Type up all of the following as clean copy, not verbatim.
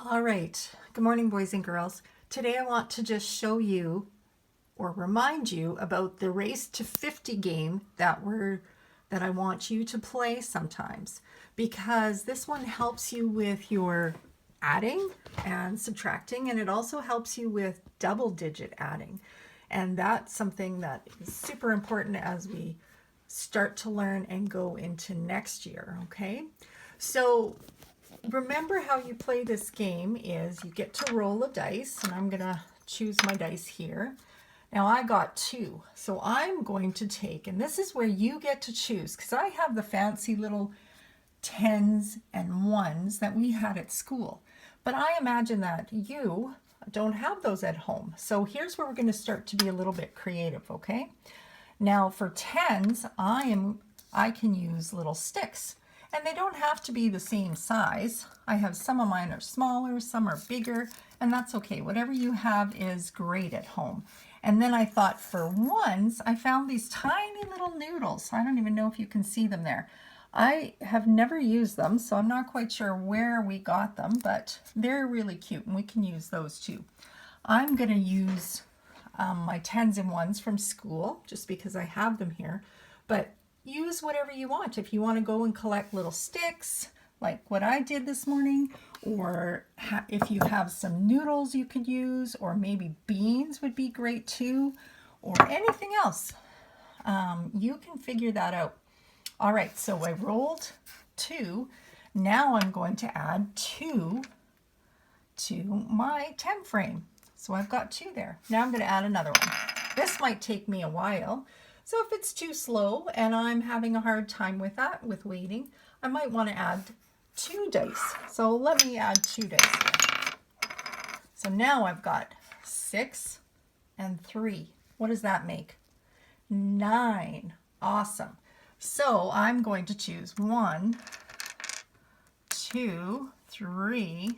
All right, good morning, boys and girls. Today I want to just show you or remind you about the Race to 50 game that I want you to play sometimes, because this one helps you with your adding and subtracting, and it also helps you with double-digit adding. And that's something that is super important as we start to learn and go into next year, okay? So remember how you play this game is you get to roll a dice, and I'm gonna choose my dice here. Now I got 2, so I'm going to take, and this is where you get to choose, because I have the fancy little 10s and 1s that we had at school. But I imagine that you don't have those at home. So here's where we're going to start to be a little bit creative, okay? Now for 10s, I can use little sticks. And they don't have to be the same size. I have some of mine are smaller, some are bigger, and that's okay. Whatever you have is great at home. And then I thought for ones, I found these tiny little noodles. I don't even know if you can see them there. I have never used them, so I'm not quite sure where we got them, but they're really cute, and we can use those too. I'm going to use my 10s and 1s from school, just because I have them here, but use whatever you want. If you want to go and collect little sticks, like what I did this morning, or if you have some noodles you could use, or maybe beans would be great too, or anything else. You can figure that out. All right, so I rolled 2. Now I'm going to add 2 to my 10 frame. So I've got 2 there. Now I'm going to add another one. This might take me a while. So if it's too slow and I'm having a hard time with that, with waiting, I might want to add 2 dice. So let me add 2 dice here. So now I've got 6 and 3. What does that make? 9. Awesome. So I'm going to choose 1, 2, 3,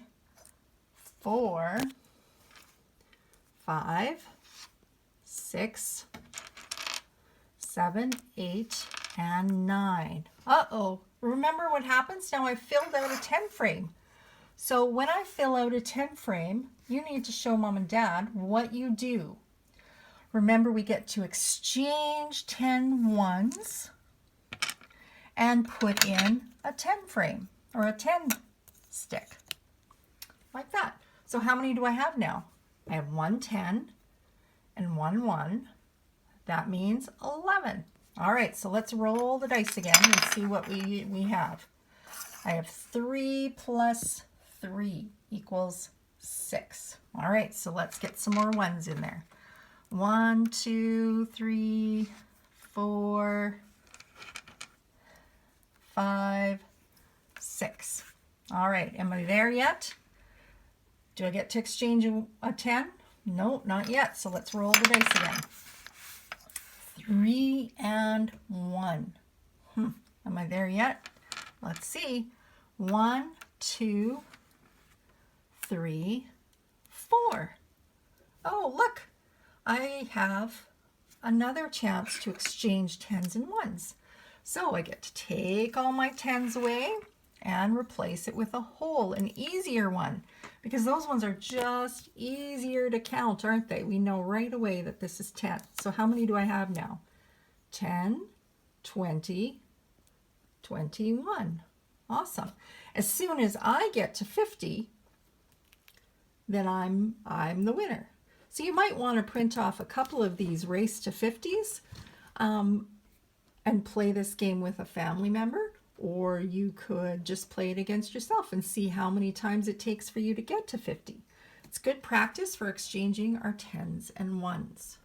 4, 5, 6, 7, 8, and 9. Uh-oh. Remember what happens? Now I've filled out a 10 frame. So when I fill out a 10 frame, you need to show mom and dad what you do. Remember, we get to exchange 10 ones and put in a 10 frame or a 10 stick. Like that. So how many do I have now? I have 1 10 and 1 1. That means 11. All right, so let's roll the dice again and see what we have. I have 3 plus 3 equals 6. All right, so let's get some more ones in there. 1, 2, 3, 4, 5, 6. All right, am I there yet? Do I get to exchange a 10? No, not yet. So let's roll the dice again. 3 and 1. Am I there yet? Let's see. 1, 2, 3, 4. Oh, look. I have another chance to exchange 10s and 1s. So I get to take all my 10s away and replace it with a whole, an easier one, because those ones are just easier to count, aren't they? We know right away that this is 10. So how many do I have now? 10, 20, 21. Awesome. As soon as I get to 50, then I'm the winner. So you might want to print off a couple of these Race to 50s and play this game with a family member, or you could just play it against yourself and see how many times it takes for you to get to 50. It's good practice for exchanging our 10s and 1s.